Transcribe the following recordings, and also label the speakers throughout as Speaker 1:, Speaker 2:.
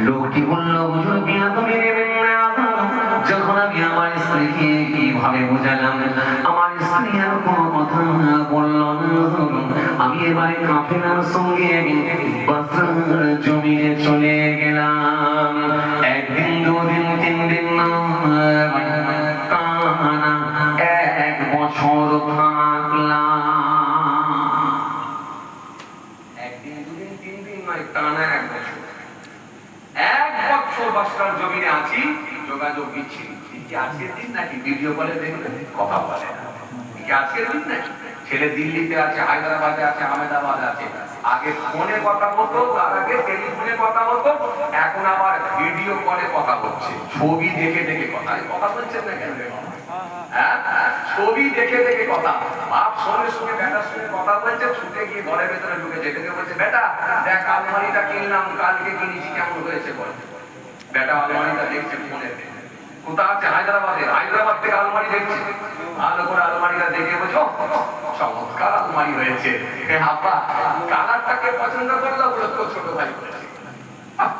Speaker 1: লোকটি বলল, হুজুর বিয়াদবি নেবেন না। যখন আমি আমার স্ত্রীকে কিভাবে বোঝালাম, আমার স্ত্রী আর কোনো কথা বলল না। আমি এবারে কাফেলার সঙ্গে বসরার জমিনে চলে গেলাম। একদিন, দুদিন, 3 দিন নয়, টানা 1 বছর থাকলাম। একদিন, দুদিন, 3 দিন নয়, টানা 1 বছর। 1 বছর বসরার জমিনে আছি, যোগাযোগ বিচ্ছিন্ন। কি আজকের দিন নাকি ভিডিও কলে দেখলে কথা বলে না? কি আজকের দিন নাকি? ছেলে দিল্লিতে আছে, হায়দ্রাবাদে আছে, আহমেদাবাদে আছে। আগে ফোনে কথা বলতো, তার আগে টেলিফোনে কথা বলতো, এখন আবার ভিডিও কলে কথা হচ্ছে। ছবি দেখে দেখে কথা বলছেন না কেন? ছবি দেখে দেখে কথা। বাপ সঙ্গে সঙ্গে বেটার সঙ্গে কথা বলছে, ছুটে গিয়ে ঘরের ভেতরে ঢুকে যেতে বলছে, বেটা দেখ আলমারিটা কিনলাম, কালকে কিনেছি, কেমন হয়েছে বল। বেটা আলমারিটা দেখছে ফোনে। কোথা আছে? হায়দ্রাবাদে। হায়দ্রাবাদ থেকে আলমারি দেখছে। ভালো করে আলমারিটা দেখে বলছো, চমৎকার আলমারি হয়েছে। আব্বা কালারটাকে পছন্দ করলো, বলো তো ছোট ভাই বলেছে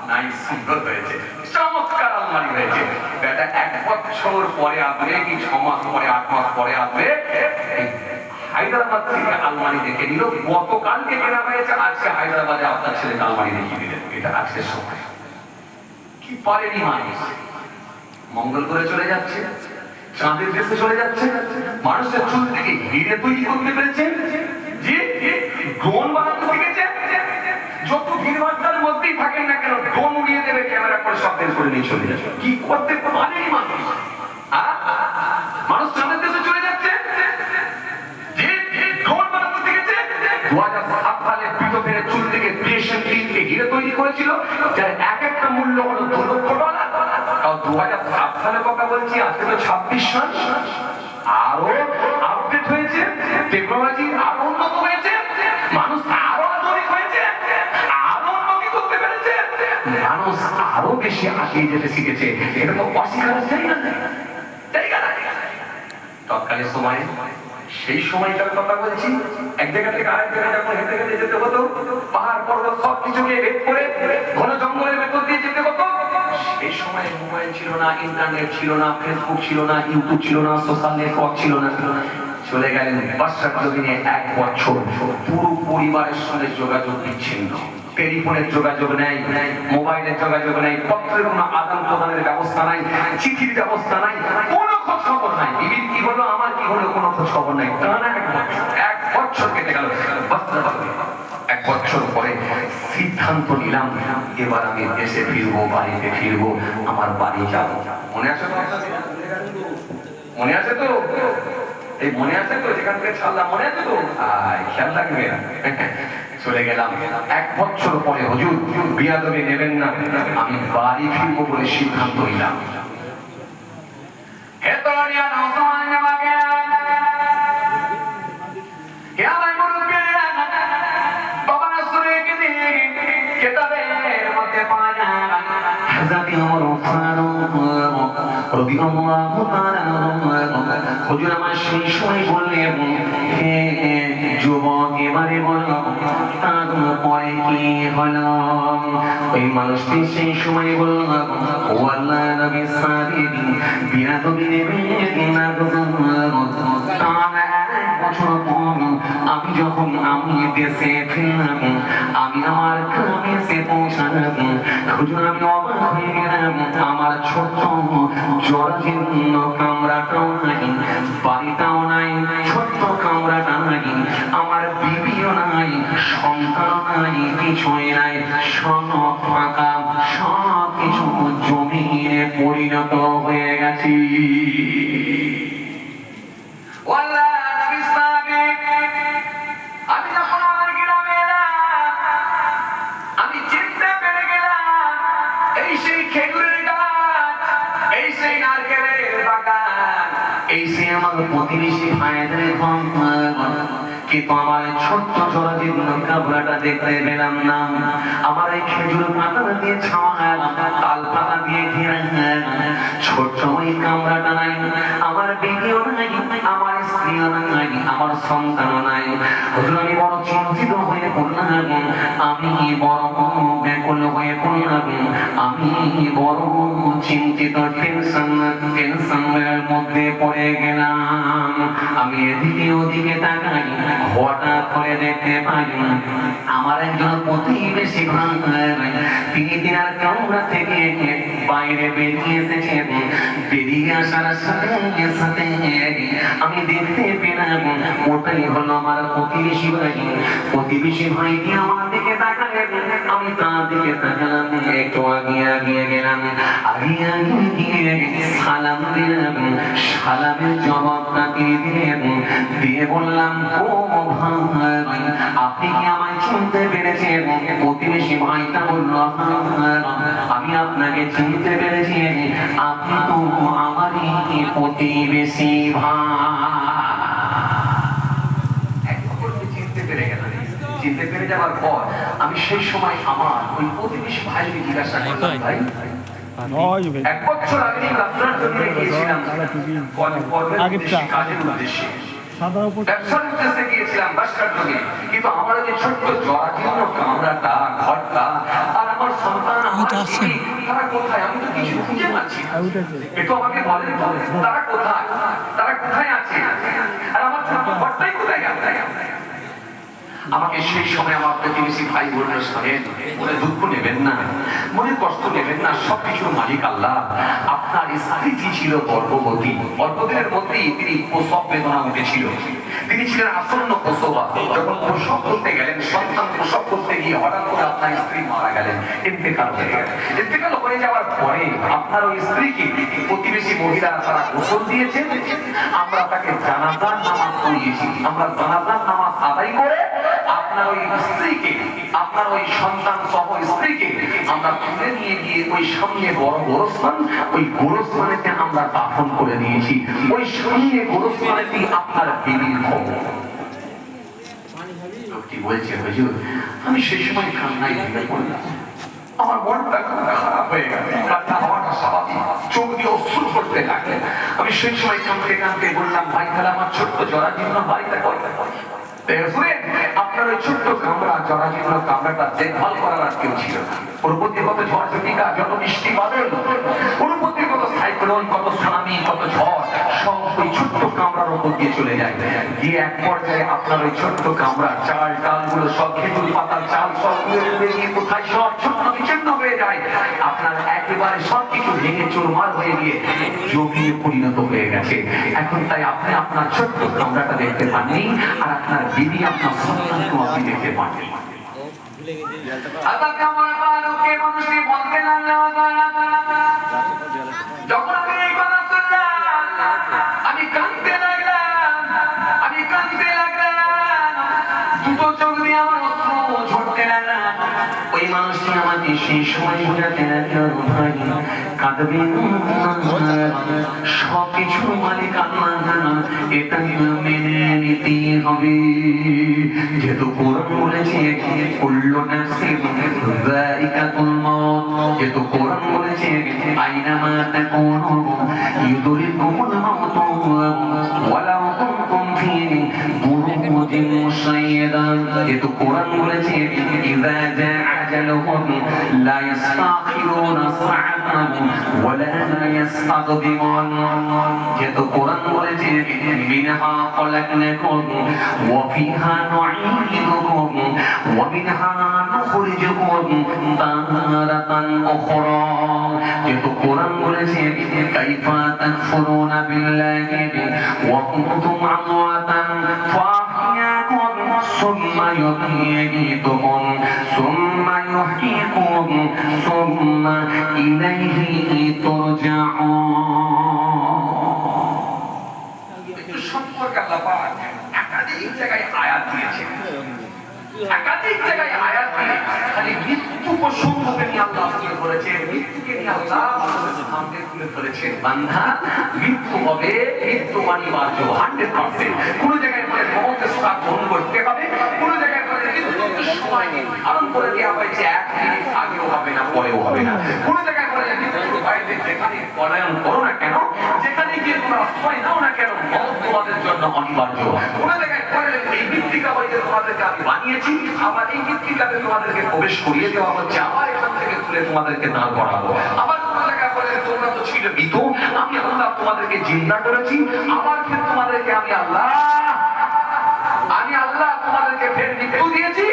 Speaker 1: নাইস, সুন্দর হয়েছে, চমৎকার আলমারি হয়েছে। বেটা 1 বছর পরে আসবে কি 6 মাস পরে, 8 মাস পরে আসবে, হায়দ্রাবাদ থেকে আলমারি দেখে নিল। গতকালকে কেনা হয়েছে, আজকে হায়দ্রাবাদে আপনার ছেলেকে আলমারি দেখিয়ে দিলেন। এটা আজকের সময়। কি পারেনি মানুষ? মঙ্গল করে চলে যাচ্ছে, চাঁদের দেশে চলে যাচ্ছে, মানুষের চুল থেকে হিরে তৈরি করতে পেরেছে, যে ড্রোন বানাতে শিখেছে। যত ভিড়ভাট্টার মধ্যেই থাকেন না কেন, ড্রোন উড়িয়ে দেবে, ক্যামেরা করে সব বের করে নিয়ে চলে যাচ্ছে। কি করতে পারেনি মানুষ? মানুষ চাঁদের দেশে চলে যাচ্ছে, যে ড্রোন বানাতে শিখেছে। 2007 সালে পৃথিবীর চুল থেকে 3 হিরে তৈরি করেছিল, যার এক একটা মূল্য হলো $2 লক্ষ। 2007 সালের কথা বলছি, আজকে তো 26 সাল। আরো আপডেট হয়েছে, টেকনোলজি আরো উন্নত হয়েছে, মানুষ আরো আধুনিক হয়েছে, আরো উন্নতি করতে পেরেছে, মানুষ আরো বেশি আগিয়ে যেতে শিখেছে। এটা তো অস্বীকারের জায়গা না। তৎকালীন সময়ে, সেই সময়টার কথা বলছি, এক জায়গা থেকে আরেক জায়গায় যখন হেঁটে হেঁটে যেতে হতো, পাহাড় পর্বত সব কিছুকে ভেদ করে ঘন জঙ্গলের ভেতর দিয়ে যেতে হতো। এই সময় মোবাইল ছিল না, ইন্টারনেট ছিল না, ফেসবুক ছিল না, ইউটিউব ছিল না, সোশ্যাল নেটওয়ার্ক ছিল না। চলে গেলেন বর্ষার জমিনে 1 বছর, পুরো পরিবারের সঙ্গে যোগাযোগ বিচ্ছিন্ন। টেলিফোনের যোগাযোগ নেই, মোবাইলের যোগাযোগ নেই, পত্রের কোনো আদান প্রদানের ব্যবস্থা নাই, চিঠির ব্যবস্থা নাই, কোনো খোঁজ খবর নাই। বিবির কি হলো, আমার কি হলো, কোনো খোঁজ খবর নাই। টানা 1 বছর কেটে গেল। 1 বছর পরে সিদ্ধান্ত নিলাম, এবার আমি দেশে ফিরবো, বাড়িতে ফিরবো, আমার বাড়ি যাবো। মনে আছে তো? মনে আছে তো? এই মনে আছে তো? যেখান থেকে ছাড়লাম মনে আছে তো? খেয়াল রাখবে। চলে গেলাম। 1 বছর পরে, হুজুর বিয়াদবি নেবেন না, আমি বাড়ি ফিরবো বলে সিদ্ধান্ত নিলাম। হুজুর আমার সেই সময় বললেন, হে যুবক, এবারে বলো তারপরে কি হলো? ওই মানুষটি সেই সময় বলল, ও আল্লাহ নবী সাদিক, বিয়াদবি নেবেন না। আমি যখন আমি দেশে ফিরলাম, আমি আমার গ্রামে এসে পৌঁছালাম, হুজুর আমি অবাক হয়ে গেলাম। আমার ছোট্ট জরাজীর্ণ কামরাটাও নাই, বাড়িটাও নাই, ছোট্ট কামরাটা নাই, আমার বিবিও নাই, সন্তান নাই, কিছুই নাই, সব ফাঁকা, সব কিছু জমিনে পরিণত হয়ে গেছে। এই সে আমার প্রতিবেশী ভাইদের ঘর, কিন্তু আমার ছোট্ট জরাজীর্ণ কামরাটা দেখতে পেলাম না। আমার এই খেজুর পাতা দিয়ে ছাওয়া, তাল পাতা দিয়ে ঘেরা ছোট্ট ওই কামরাটা নাই। আমার বিবিও নাই, আমার স্ত্রীও নাই, আমার সন্তানও নাই। হুজুর আমি বড় চিন্তিত হয়ে পড়লাম, আমি বড় ব্যাকুল হয়ে পড়লাম, আমি বড় চিন্তিত, টেনশনের মধ্যে পড়ে গেলাম। আমি এদিকে ওদিকে তাকাই, হঠাৎ করে দেখতে পাই আমার একজন প্রতিবেশী ভাই, তিনি তিনার কামরা থেকে বাইরে বেরিয়ে এসেছেন। বেরিয়ে আসার সাথে সাথে আমি দেখতে পেলাম ওটাই হলো আমার প্রতিবেশী ভাই। প্রতিবেশী ভাইটি আমার দিকে তাকালেন, আমি তার দিকে তাকালাম। একটু আগিয়ে গেলাম, আগিয়ে গিয়ে সালাম দিলাম। সালামের জবাবটা দিয়ে দিলেন, দিয়ে বললাম ও ভাই আপনি কি আমায় চিনতে পেরেছেন? প্রতিবেশী ভাইটা বলল আমি আপনাকে চিনতে পেরেছি, আপনি তো আমারই প্রতিবেশী ভাই। চিনতে পেরে গেলেন। চিনতে পেরে যাওয়ার পর আমি সেই সময় আমার ওই প্রতিবেশী ভাইকে জিজ্ঞাসা করলাম, ভাই 1 বছর আগে আপনার জন্য গিয়েছিলাম কাজের উদ্দেশ্যে, ব্যবসার উদ্দেশ্যে গিয়েছিলাম বাসার জন্য, কিন্তু আমার যে ছোট্ট জরাজীর্ণ কামরাটা, ঘরটা আর আমার সন্তান তারা কোথায়? আমি তো কিছু খুঁজে পাচ্ছি না। একটু আমাকে বলেন তারা কোথায়, তারা কোথায় আছে, আর আমার ছোট্ট ঘরটাই কোথায় গেল? আমাকে সেই সময় আমার প্রতিবেশী ভাই বলল, শোনেন মনে দুঃখ নেবেন না, মনে কষ্ট নেবেন না, সবকিছুর মালিক আল্লাহ। আপনার স্ত্রী ছিল গর্ভবতী, অল্পদিনের মধ্যেই তিনি প্রসব বেদনা উঠেছিল, তিনি ছিলেন আসন্ন প্রসবা। যখন প্রসব করতে গেলেন, সন্তান প্রসব করতে গিয়ে হঠাৎ করে আপনার স্ত্রী মারা গেলেন, ইন্তেকাল হয়ে গেলেন। ইন্তেকাল হয়ে যাওয়ার পরে আপনার ওই স্ত্রীকে প্রতিবেশী মহিলারা তারা গোসল দিয়েছেন, আমরা তাকে জানাজার নামাজ পড়িয়েছি। আমরা জানাজার নামাজ আদায় করে আপনার ওই স্ত্রীকে, আপনার ওই সন্তান সহ স্ত্রীকে আমরা তুলে নিয়ে গিয়ে ওই সামনে বড় গোরস্থান, ওই গোরস্থানেতে আমরা দাফন করে দিয়েছি। ওই সামনে গোরস্থানেতে আপনার বিবির খবর। লোকটি বলছে, হুজুর আমি সেই সময় কান্নায় ভেঙে পড়লাম, আমার মনটা খারাপ হয়ে গেল, কান্না হওয়াটা স্বাভাবিক, চোখ দিয়ে অশ্রু পড়তে লাগলো। আমি সেই সময় কাঁদতে কাঁদতে বললাম, ভাই তাহলে আমার ছোট্ট জরাজীর্ণ বাড়িটা কয়টা কয়টা আপনার ওই ছোট্ট কামরা, জরাজীর্ণ কামরাটা দেখভাল করার আর কেউ ছিল না। ওর প্রতি কত ঝড় ঝটিকা, যত বৃষ্টি বাদল, ওর প্রতি কত সাইক্লোন, কত সুনামি, কত ঝড়, সব ওই ছোট্ট কামরার উপর দিয়ে চলে যায়। গিয়ে এক পর্যায়ে আপনার ওই ছোট্ট কামরা, চাল ডালগুলো সব, খেজুর পাতার চাল সব উড়ে গিয়ে কোথায় সব ছোট্ট বিচ্ছিন্ন হয়ে যায়। আপনার একেবারে সবকিছু ভেঙে চুরমার হয়ে গিয়ে জমিয়ে পরিণত হয়ে গেছে। এখন তাই আপনি আপনার ছোট্ট কামরাটা দেখতে পাননি, আর আপনার বিবি, আপনার সন্তানকে আপনি দেখতে পাননি। যখন আমি এই কথা শুনলাম, আমি কাঁদতে লাগলাম, আমি কাঁদতে লাগলাম, দুটো চোখ দিয়ে আমার অশ্রু ঝরতে লাগলাম। ওই মানুষটি আমাকে সেই সময় বোঝাতে লাগলো, ভাই কাঁদবে সবকিছু মালিক আল্লাহ, এটা মেনে নিতে হবে। যেহেতু কোরআন বলেছে কুল্লু নাফসিন যায়িকাতুল মাউত, যেহেতু কোরআন বলেছে আইনামা তাকুনু ইউদরিকুমুল মাউত ওয়ালাউ কুনতুম ফি বুরুজিন মুশাইয়াদা, যেহেতু কোরআন বলেছে ইযা জা আজালুহুম লা ইস্তাখিরুনা সাআতান ওয়ালা ইস্তাকদিমুন, যেহেতু কোরআন বলেছে মিনহা খলাকনাকুম ওয়া ফিহা নুঈদুকুম ওয়া মিনহা নুখরিজুকুম তারাতান উখরা, যেহেতু কোরআন বলেছে কাইফা তাকফুরুনা বিল্লাহি ওয়া কুনতুম আমওয়াতান ফাআহইয়াকুম সুম্মা ইউহয়িকুম সুম্মা ইউহয়িকুম সুম্মা ইলাইহি তুরজাউন। সম্পর্কে আল্লাহ পাক একাধিক জায়গায় আয়াত দিয়েছেন, একাধিক জায়গায় আয়াত দিয়ে খালি মৃত্যু মৃত্যু প্রসঙ্গকে নিয়ে আল্লাহ তুলে ধরেছেন, মৃত্যুকে নিয়ে আল্লাহ সামনে তুলে ধরেছেন। বান্দা মৃত্যু হবে, মৃত্যু অনিবার্য 100%। কোন জায়গায় বলে মৌতের সাথ গ্রহণ করতে হবে, কোন জায়গায় বলে মৃত্যুর সময় নির্ধারণ করে দেওয়া হয়েছে 1 মিনিট আগেও হবে না পরেও হবে না। কোন জায়গায় বলে মৃত্যুর বাইরে যেখানে পলায়ন করো না কেন, যেখানে গিয়ে তোমরা আশ্রয় নাও না কেন, মৌত তোমাদের জন্য অনিবার্য। কোন জায়গায় বলে এই মৃত্তিকা বাড়িতে তোমাদেরকে আমি বানিয়েছি, আবার এই মৃত্তিকাতে তোমাদেরকে প্রবেশ করিয়ে দেওয়া হচ্ছে, আবার এখান থেকে তুলে তোমাদেরকে দাঁড় করাবো। আবার কোন জায়গায় বলে তোমরা তো ছিল মৃত, আমি আল্লাহ তোমাদেরকে জিন্দা করেছি, আবার ফের তোমাদেরকে আমি আল্লাহ তোমাদেরকে ফের মৃত্যু দিয়েছি,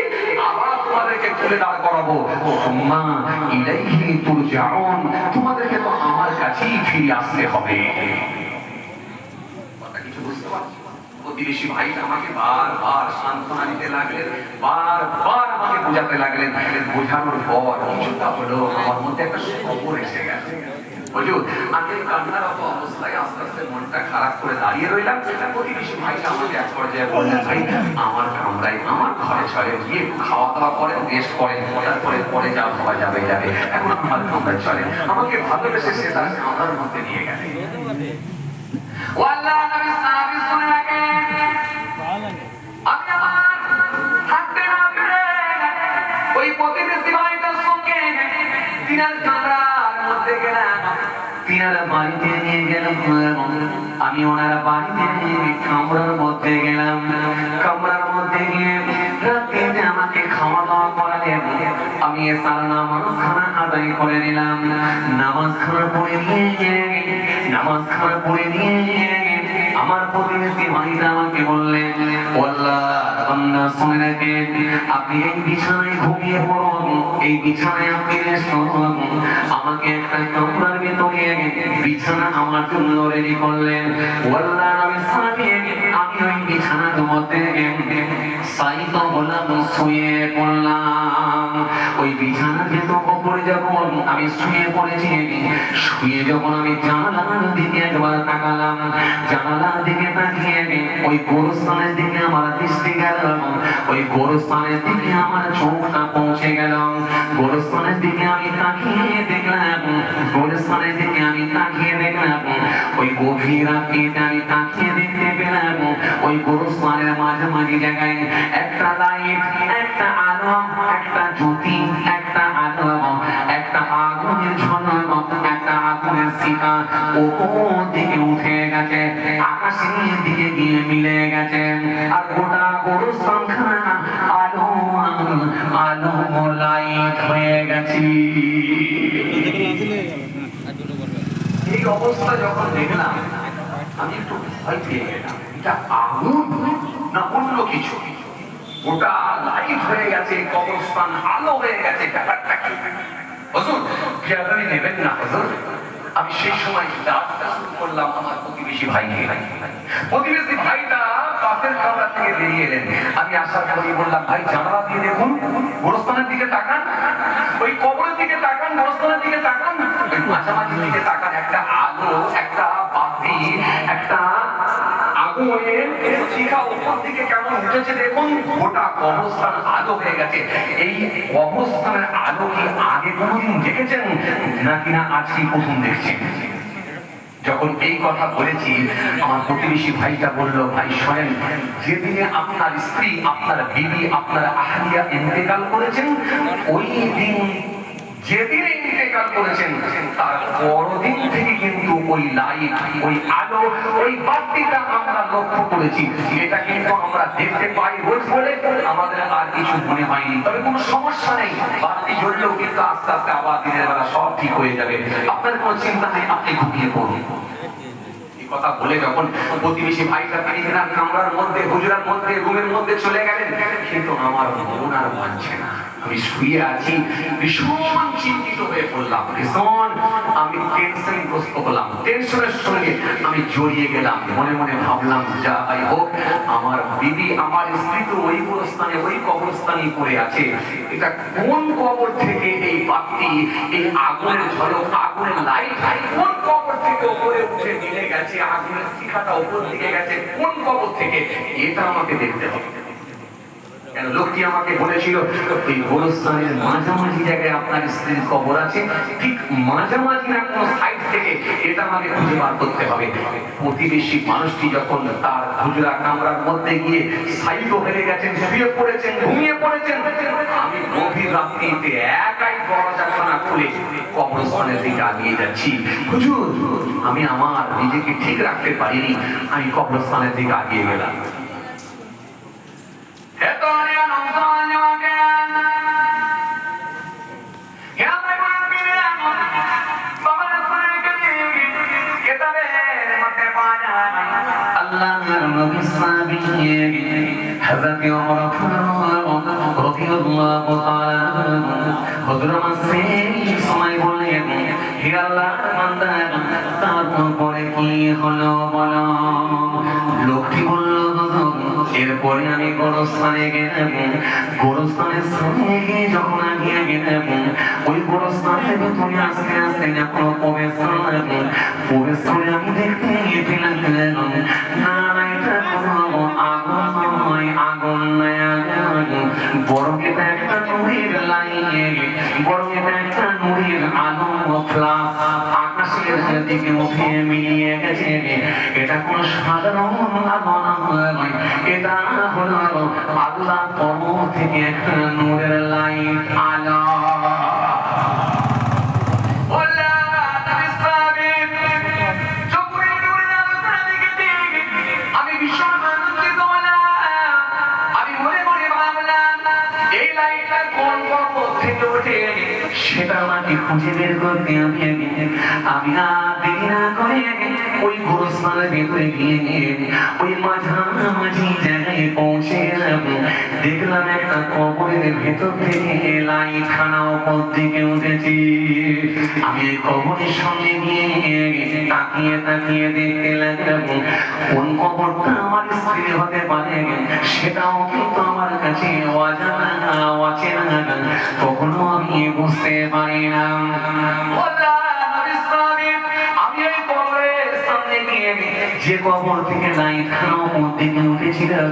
Speaker 1: আবার তোমাদেরকে তুলে দাঁড় করাবো। সুম্মা ইলাইহি তুরজাউন, তোমাদেরকে তো আমার কাছেই ফিরে আসতে হবে। কথা কিছু বুঝতে পারছো? প্রতিবেশী ভাই আমাকে বারবার সান্ত্বনা দিতে লাগলেন, বারবার আমাকে বোঝাতে লাগলেন। বোঝানোর পর কিছুটা হলো আমার মধ্যে একটা খবর এসে গেছে। বুঝুন, আমি কান্নারত অবস্থায় আস্তে আস্তে মনটা খারাপ করে দাঁড়িয়ে রইলাম। প্রতিবেশী ভাইটা আমাকে এক পর্যায়ে বললেন, ভাই আমার কামরায় আমার ঘরে চলে গিয়ে খাওয়া দাওয়া করেন, রেস্ট করেন, তারপরে পরে যা ভাবা যাবে যাবে, এখন আমার কামরায় চলে। আমাকে ভালোবেসে সে তার কামরার মধ্যে নিয়ে গেছে। ওয়াল্লাহ নবী সাহাবী শুনে রাখেন, আমি আমার থাকতে না পেরে ওই প্রতিবেশী ভাইটার সঙ্গে তিনার কামরার মধ্যে গেলাম, তিনার বাড়িতে নিয়ে গেলাম। আমি ওনার বাড়িতে কামরার মধ্যে গেলাম, কামরার মধ্যে গিয়ে রাতে আমাকে খাওয়া দাওয়া করালেন। আমি এসার নামাজ খানা আদায় করে নিলাম। নামাজ খানা পড়ে নিয়ে আমার প্রতিবেশী ভাইটা আমাকে বললেন, আল্লাহ বান্দা শুনে রাখেন, আপনি এই বিছানায় ঘুমিয়ে পড়ুন, এই বিছানায় আপনি রেস্ট করুন। আমাকে একটা কামরার ভিতরে বিছানা আমার জন্য রেডি করলেন। আল্লাহ নবী সাহাবী, আমি ওই বিছানার মধ্যে সাইতো হলাম, শুয়ে পড়লাম। ওই বিছানার ভেতর উপরে যখন আমি শুয়ে পড়েছি, শুয়ে যখন আমি জানালার দিকে একবার তাকালাম, জানালার দিকে তাকিয়ে ওই গোরস্থানের দিকে আমার দৃষ্টি গেল, ওই গোরস্থানের দিকে আমার চোখটা পৌঁছে গেল। গোরস্থানের দিকে আমি তাকিয়ে দেখলাম, গোরস্থানের দিকে আমি তাকিয়ে দেখলাম, ওই গভীর রাত্রিতে আমি তাকিয়ে দেখতে পেলাম ওই গোরস্থানের মাঝামাঝি জায়গায় একটা লাইট, একটা আলো, একটা জ্যোতি, একটা আলো, একটা আগুনের ঝলক, একটা আগুনের শিখা ওপর দিকে উঠে গেছে, আকাশের দিকে গিয়ে মিলে গেছে। আর গোটা গোরস্থানখানা আলো আলো লাইট হয়ে গেছে। এই অবস্থা যখন দেখলাম আমি একটু ভয় পেয়ে গেলাম, এটা আগুন না অন্য কিছু। গোটা লাইট হয়ে গেছে, কবরস্থান আলো হয়ে গেছে, ব্যাপারটা কি? হুজুর আপনি নেবেন না হুজুর? আমি সেই সময় ডাকতে শুরু করলাম আমার প্রতিবেশী ভাইকে। প্রতিবেশী ভাইটা পাশের কামরা থেকে বেরিয়ে এলেন। আমি আসার পরেই বললাম, ভাই জানালা দিয়ে দেখুন, গোরস্থানের দিকে তাকান, ওই কবরের দিকে তাকান, গোরস্থানের দিকে তাকান, ওই মাঝামাঝি দিকে তাকান, একটা আলো, একটা বাতি, একটা আগুনের শিখা উপর দিকে কেমন উঠেছে দেখুন। গোটা কবরস্থান আলো হয়ে গেছে। এই কবরস্থানের আলো কি আগে কোনোদিন দেখেছেন নাকি না আজকেই প্রথম দেখছেন? যখন এই কথা বলেছি, আমার প্রতিবেশী ভাইটা বলল, ভাই শোনেন, যেদিনে আপনার স্ত্রী, আপনার বিবি, আপনার আহলিয়া ইন্তেকাল করেছেন, ওই দিন যেদিনে ইন্তেকাল করেছেন তার পরদিন থেকে কিন্তু ওই লাইট, ওই আলো, ওই বাতিটা আমরা লক্ষ্য করেছি। এটা কিন্তু আমরা দেখতে পাই রোজ বলে আমাদের আর কিছু মনে হয়নি। তবে কোনো সমস্যা নেই, বাতি জ্বললেও কিন্তু আস্তে আস্তে আবার দিনের বেলা সব ঠিক হয়ে যাবে, আপনার কোনো চিন্তা নেই, আপনি ঘুমিয়ে পড়ুন। কথা বলে যখন প্রতিবেশী ভাইটা তিনার কামরার মধ্যে, হুজরার মধ্যে, রুমের মধ্যে চলে গেলেন, কিন্তু আমার মন আর মানছে না। আমি শুয়ে আছি, ভীষণ চিন্তিত হয়ে পড়লাম, ভীষণ আমি টেনশনগ্রস্ত হলাম। টেনশনের সঙ্গে আমি জড়িয়ে গেলাম। মনে মনে ভাবলাম, যাই হোক, আমার বিবি, আমার স্ত্রী তো ওই গোরস্থানে, ওই কবরস্থানেই পড়ে আছে। এটা কোন কবর থেকে এই বাতি, এই আগুনের ঝলক, আগুনের লাইট, কোন কবর থেকে উপরে উঠে মিলে গেছে, আগুনের শিখাটা উপর দিকে গেছে, কোন কবর থেকে, এটা আমাকে দেখতে হবে। লোকটি আমাকে বলেছিল ওই গোরস্থানের মাঝামাঝি জায়গায় আপনার স্ত্রীর কবর আছে, ঠিক মাঝামাঝি না কোনো সাইড থেকে, এটা আমাকে খুঁজে বার করতে হবে। প্রতিবেশী মানুষটি যখন তার হুজরা কামরার মধ্যে গিয়ে সাইড হয়ে গেছেন, শুয়ে পড়েছেন, ঘুমিয়ে পড়েছেন, আমি গভীর রাত্রিতে একাই দরজাখানা খুলে কবরস্থানের দিকে আগিয়ে যাচ্ছি। হুজুর, আমি আমার নিজেকে ঠিক রাখতে পারিনি, আমি কবরস্থানের দিকে আগিয়ে গেলাম। আল্লাহর নবী সাহাবী হযরত ওমর রাদিয়াল্লাহু তাআলা হুজুর আমার সেই সময় বললেন, হে আল্লাহর বান্দা, তারপরে কি হলো বলো? লোকটি বলল, এরপরে আমি গোরস্থানে গেলাম। গোরস্থানের সামনে গিয়ে যখন আগিয়ে গেলাম, ওই গোরস্থানের ভিতরে আস্তে আস্তে যখন প্রবেশ করলাম, প্রবেশ করে আমি দেখতে পেলাম না, এটা কোনো আগুন নয়, আগুন নয়, আগুন বরং এটা একটা নূরের লাইন, বরং এটা একটা নূরের আলো ফ্লাশ আকাশের দিকে উঠে মিলিয়ে গেছে। এটা কোন সাধারণ আলো নয়, এটা হলো আল্লাহ কবর থেকে একটা নূরের লাইন আলো। সেটা আমাকে খুঁজে বের করতে আমি দেরি না করে ওই গোরস্থানের ভেতরে গিয়ে ওই মাঝামাঝি জায়গায় পৌঁছে গেলাম। দেখলাম একটা কবরের ভেতর থেকে লাইট খানা উপর দিকে উঠেছি। আমি এই কবরের সামনে গিয়ে তাকিয়ে তাকিয়ে দেখতে লাগলাম, কোন কবরটা আমার স্ত্রী হতে পারে সেটাও কিন্তু আমার কাছে অচেনা, কখনো আমি বুঝতে পারি না। আমি এই কবরের সামনে গিয়ে যে কবর থেকে লাইট খানা উপর দিকে উঠেছিলাম,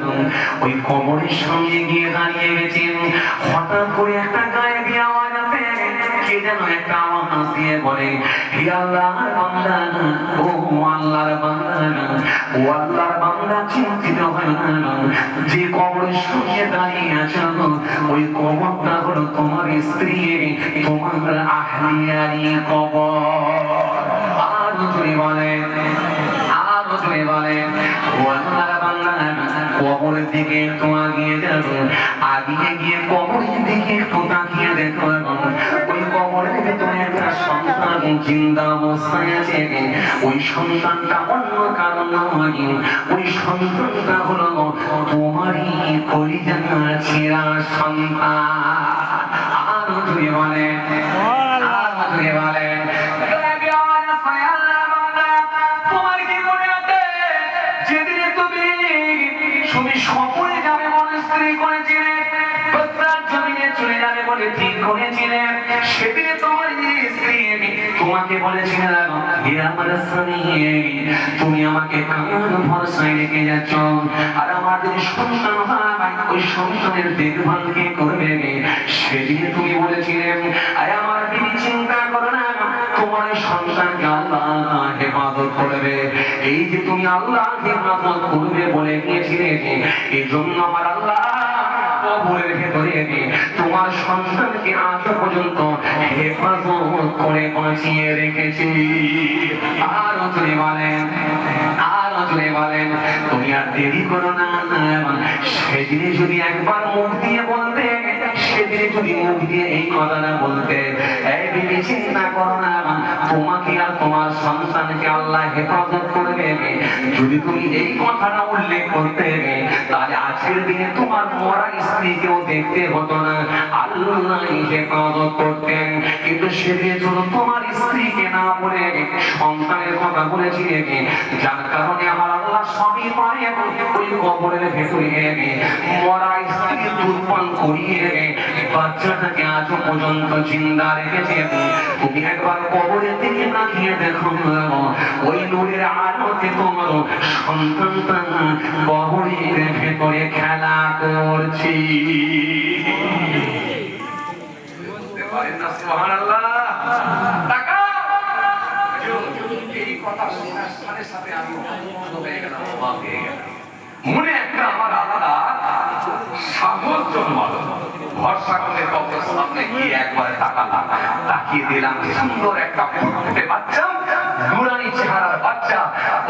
Speaker 1: ওই কবরের সামনে গিয়ে দাঁড়িয়ে গেছি। হঠাৎ করে একটা গায়ে দিয়ে আওয়াজ আসে, কে যেন একটা আওয়াজ দিয়ে বলে, হে আল্লাহর বান্দা, ও আল্লাহর বান্দা, ও আল্লাহর বান্দা, চিন্তিত হয় না, যে কবরের সামনে দাঁড়িয়ে আছো ওই কবরটা হলো তোমার স্ত্রী, তোমার আহলিয়ারি কবর। আর জুড়ে বলেন, আর জুড়ে বলেন, ও আল্লাহর বান্দা, কবরের দিকে একটু আগিয়ে যাবো, আগিয়ে গিয়ে কবরের দিকে একটু তাকিয়ে দেখো, ওই কবরের ভিতরে একটা সন্তান জিন্দা অবস্থায় আছে। ওই সন্তানটা অন্য কারণ নয়, ওই সন্তানটা হলো তোমারই কলিজার ছেঁড়া সন্তান। আরো জুড়ে বলেন, আরো জুড়ে বলেন, তুমি সফরে যাবে বলে স্ত্রী করেছিলে, জমিনে চলে যাবে বলে ঠিক করেছিলেন, সেদিনে তোমার স্ত্রী তোমাকে বলেছিলাম, হে আমার স্বামী, তুমি আমাকে আমার ভরসায় রেখে যাচ্ছ, আর আমার যদি সন্তান হয় ওই সন্তানের দেখভাল কে করবে? সেদিনে তুমি বলেছিলেন, আরে আমার বিবি চিন্তা করো না, তোমার সন্তানকে আল্লাহ হেফাজত করবে। এই যে তুমি আল্লাহ হেফাজত করবে বলে গিয়েছিলে, এই জন্য আমার আল্লাহ কবরের ভেতরে তোমার সন্তানকে আজ পর্যন্ত হেফাজত করে বাঁচিয়ে রেখেছি। আরো জোরে বলেন, আরো জোরে বলেন, তুমি আর দেরি করো না। সেদিনে যদি একবার মুখ দিয়ে বলতে, সেদিনে যদি মুখ দিয়ে এই কথাটা বলতে, এই বিবি চিন্তা করো না, তোমাকে আর তোমার সন্তানকে আল্লাহ হেফাজত করবে, যদি তুমি এই কথাটা উল্লেখ করতে, তাহলে আজকের দিনে তোমার মরা স্ত্রীকেও দেখতে হতো না, আল্লাহ হেফাজত করতেন। কিন্তু সেদিনে শুধু তোমার স্ত্রীকে না বলে সন্তানের কথা বলেছিলেন, যার কারণে আমার আল্লাহ স্বামী পায়ে ওই কবরের ভেতরে মরা স্ত্রীকে দুধ পান করিয়ে বাচ্চাটাকে আজও পর্যন্ত জিন্দা রেখেছে। তুমি একবার কবরের দিকে তাকিয়ে দেখো, ওই নূরের আলোতে তোমার সন্তানটা কবরের ভেতরে খেলা করছে। বুঝতে পারেন না? সুবহানাল্লাহ। এই কথা শোনার সাথে সাথে আমি হয়ে গেলাম, অবাক হয়ে গেলাম। মনে একটা আমার আলাদা সাহস জন্মালো। ভরসা করে কবরের সামনে গিয়ে একবারে তাকালাম, তাকিয়ে দিলাম সুন্দর একটা ফুটফুটে বাচ্চা, নুরানি চেহারার বাচ্চা,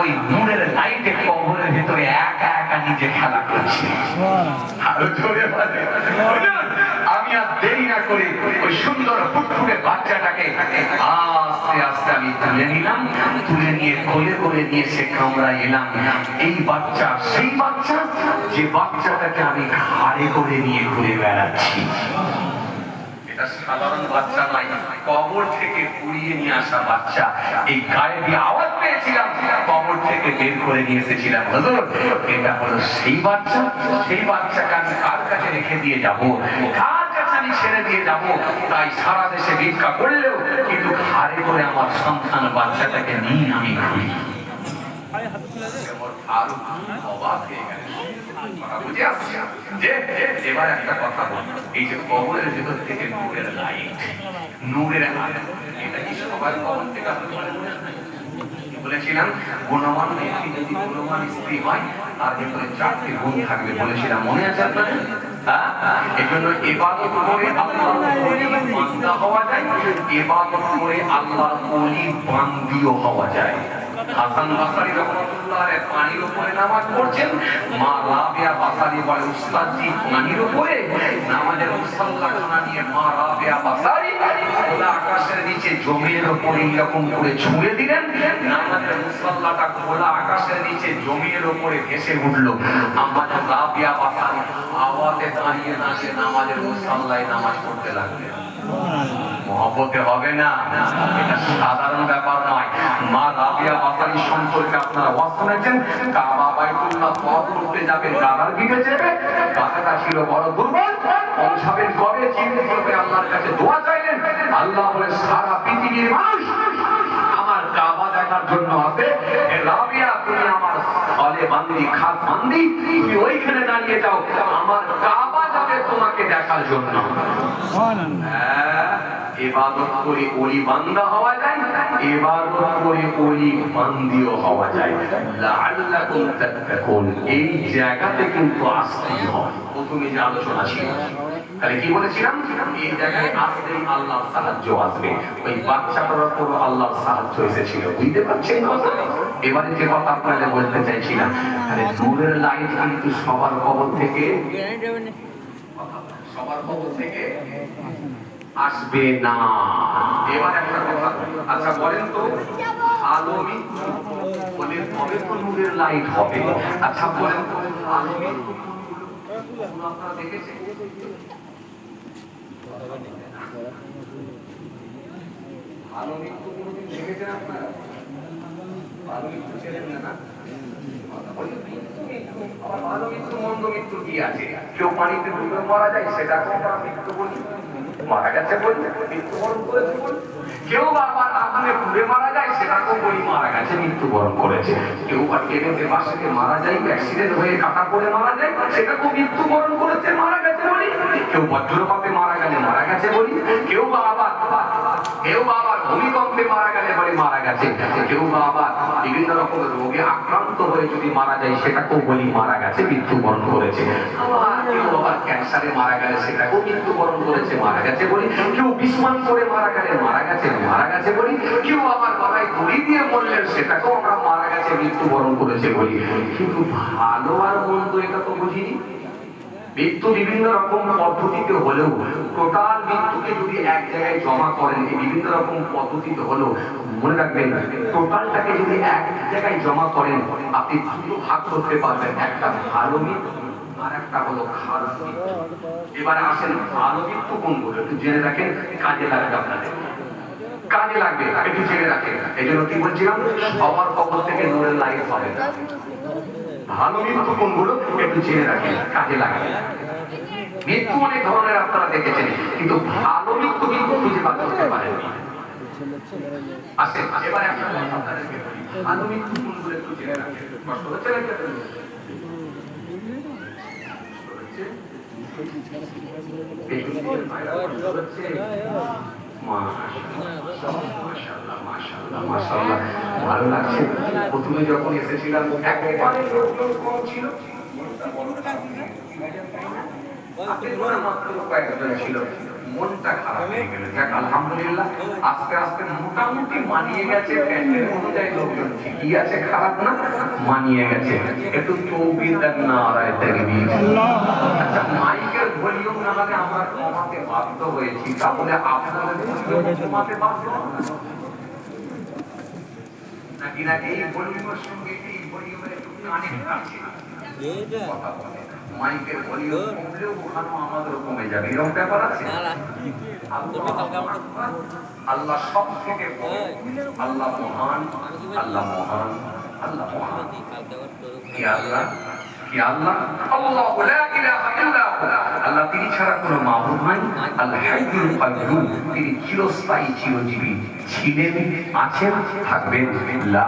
Speaker 1: ওই নূরের লাইটে কবরের ভিতরে একা একা নিজে খেলা করছে। আরো জোরে বলে, আমি আর দেরি না করে ওই সুন্দর ফুটফুটে বাচ্চাটাকে আস্তে আস্তে আমি তুলে নিলাম, তুলে নিয়ে কোলে করে নিয়ে সে কামরায় এলাম। এই বাচ্চা সেই বাচ্চা যে বাচ্চাটাকে আমি ঘাড়ে করে নিয়ে ঘুরে বেড়াচ্ছি। এটা সাধারণ বাচ্চা নয়, কবর থেকে কুড়িয়ে নিয়ে আসা বাচ্চা। এই গায়েবী আওয়াজ পেয়েছিলাম, কবর থেকে বের করে নিয়ে এসেছিলাম। হুজুর, এটা হলো সেই বাচ্চা। সেই বাচ্চাকে আমি কার কাছে রেখে দিয়ে যাবো, কার কাছে আমি ছেড়ে দিয়ে যাবো? তাই সারা দেশে ভিক্ষা করলেও কিন্তু ঘাড়ে করে আমার সন্তান বাচ্চাটাকে নিয়ে আমি ঘুরি। আরো অবাক হয়ে গেল। বুঝে আসছে যে এবার একটা কথা বল, এই যে কবরের ভেতর থেকে নূরের লাইট, নূরের আলো, এটা কি সবার কবর থেকে বলেছিলাম? গুণমান ব্যক্তি যদি গুণমান স্ত্রী হয় তার ভেতরে 4টি গুণ থাকবে বলেছিলাম, মনে আছে আপনাদের? এই জন্য ইবাদত করে আল্লাহর ওলি বান্দা হওয়া যায়, ইবাদত করে আল্লাহর ওলি বান্দিও হওয়া যায়। হাসান বসরি রাহমাতুল্লাহ আলাইহি পানির উপরে নামাজ পড়ছেন, মা রাবিয়া বসরি বলে উস্তাদজি পানির উপরে নামাজের মুসাল্লাখানা নিয়ে মা রাবিয়া বসরি খোলা আকাশের নিচে জমির উপরে এরকম করে ছুঁড়ে দিলেন, নামাজের মুসাল্লাটা খোলা আকাশের নিচে জমির উপরে ভেসে উঠল। আমাদের রাবিয়া বসরি আওয়াজে দাঁড়িয়ে দাঁড়িয়ে নামাজের মুসাল্লায় নামাজ পড়তে লাগলেন। মহব্বতে হবে না, এটা সাধারণ ব্যাপার নয়। মা রাবিয়া বসরি সম্পর্কে আপনারা ওয়াজ শুনেছেন, কাবা বাইতুল্লাহ তওয়াফ করতে যাবে, গাদার দিকে যাবে, গাদাটা ছিল বড় দুর্বল, পৌঁছাবেন কবে চিন্তা করবে, আল্লাহর কাছে দোয়া চাইলেন। আল্লাহ বলে সারা পৃথিবীর মানুষ আমার কাবা দেখার জন্য আসে, রাবিয়া তুমি আমার হলে বান্দি, খাস বান্দি, তুমি ওইখানে দাঁড়িয়ে যাও, আমার কাবা যাবে তোমাকে দেখার জন্য। ইবাদত করে ওলি বান্দা হওয়া যায়, ইবাদত করে ওলি বান্দিও হওয়া যায়। লাআল্লাকুম তাত্তাকুন, এই জায়গাতে কিন্তু আসতেই হয়। প্রথমে যে আলোচনা ছিল, তাহলে কি বলেছিলাম? এই জায়গায় আসলেই আল্লাহর সাহায্য আসবে। ওই বাচ্চাটার উপর আল্লাহর সাহায্য এসেছিল, বুঝতে পারছেন কথা? এবারে যে কথা আপনাদের বলতে চাইছিলাম, তাহলে নূরের লাইট কিন্তু সবার কবর থেকে আসবে না। এবার একটা কথা, আচ্ছা বলেন তো, আলো মৃত্যু বলে তবে তো নূরের লাইট হবে। আচ্ছা বলেন তো, আলো মৃত্যু আপনারা দেখেছেন? আলো মৃত্যু কোনোদিন দেখেছেন আপনারা? আলো মৃত্যু ছেড়েন না, ভালো মৃত্যু মন্দ মৃত্যু কি আছে? কেউ পানিতে ডুবে মারা যায়, সেটাকে আমরা মৃত্যু বলি, মারা গেছে বলি, মৃত্যুবরণ করেছে বলি। কেউ আবার আগুনে পুড়ে মারা যায়, সেটাকেও বলি মারা গেছে, মৃত্যুবরণ করেছে। কেউ বা ট্রেনে বাসে মারা যায়, অ্যাক্সিডেন্ট হয়ে কাটা পড়ে মারা যায়, সেটাকেও মৃত্যুবরণ করেছে, মারা গেছে বলি। কেউ বজ্রপাতে মারা গেলে মারা গেছে বলি। কেউ বা আবার ভূমিকম্পে মারা গেলে বলে মারা গেছে। কেউ বা আবার বিভিন্ন রকমের রোগে আক্রান্ত হয়ে যদি মারা যায়, সেটাকেও বলি মারা গেছে, মৃত্যুবরণ করেছে। আবার কেউ আবার ক্যান্সারে মারা গেলে সেটাকেও মৃত্যুবরণ করেছে, মারা গেছে বলি। কেউ বিস্মান করে মারা গেলে মারা গেছে বলি। কেউ আবার গলায় দড়ি দিয়ে মরলেন, সেটাকেও আমরা মারা গেছে, মৃত্যুবরণ করেছে বলি। কিন্তু ভালো আর মন্দ এটা তো বুঝিনি। মৃত্যু বিভিন্ন রকম পদ্ধতিতে হলেও, টোটাল মৃত্যুকে যদি এক জায়গায় জমা করেন, বিভিন্ন রকম পদ্ধতিতে হলেও, মনে রাখবেন টোটালটাকে যদি এক জায়গায় জমা করেন, আপনি দুটো ভাগ করতে পারবেন, একটা ভালো মৃত্যু আর একটা হলো খারাপ মৃত্যু। এবারে আসেন ভালো মৃত্যু কোনগুলো একটু জেনে রাখেন, কাজে লাগবে আপনাদের, কাজে লাগবে, একটু জেনে রাখেন। এই জন্য কি বলছিলাম, সবার কবর থেকে নূরের লাইট হবে না। ভালো মৃত্যু কোনগুলো একটু জেনে রাখেন, কাজে লাগবে। মৃত্যু অনেক ধরনের আপনারা দেখেছেন, কিন্তু ভালো মৃত্যু কিন্তু খুঁজে বার করতে পারেননি। আসে এবারে আপনাদেরকে বলি আধুনিক টুলগুলো একটু জেনে রাখেন কষ্ট হচ্ছে না কি ভালো লাগছে প্রথমে যখন এসেছিলাম একেবারে লোকজন কম ছিল মাত্র কয়েকজন ছিল মনটা খারাপ হয়ে গেল যাক আলহামদুলিল্লাহ আস্তে আস্তে মোটামুটি মানিয়ে গেছে প্যান্ডেল অনুযায়ী লোকজন ঠিকই আছে খারাপ না মানিয়ে গেছে একটু তৌবির দেন না আড়াই তাকবীর আচ্ছা মাইকের ভলিউম না লাগে আমরা কমাতে বাধ্য হয়েছি তাহলে আপনাদের কমাতে বাধ্য নাকি না এই ভলিউমের সঙ্গে এই ভলিউমের একটু কানেক্ট আছে কথা বলে মাইকের ভলিউম কমলেও ওখানে আমাদের কমে যাবে এরকম ব্যাপার আছে আল্লাহ সব থেকে আল্লাহ মহান আল্লাহ মহান আল্লাহ মহান কি আল্লাহ কি আল্লাহ আল্লাহু লা ইলাহা ইল্লা হু আল্লাহ তিনি ছাড়া কোনো মাবুদ নাই আল হাইয়ুল কাইয়ুম তিনি চিরস্থায়ী চিরজীবী ছিলেন আছেন থাকবেন লা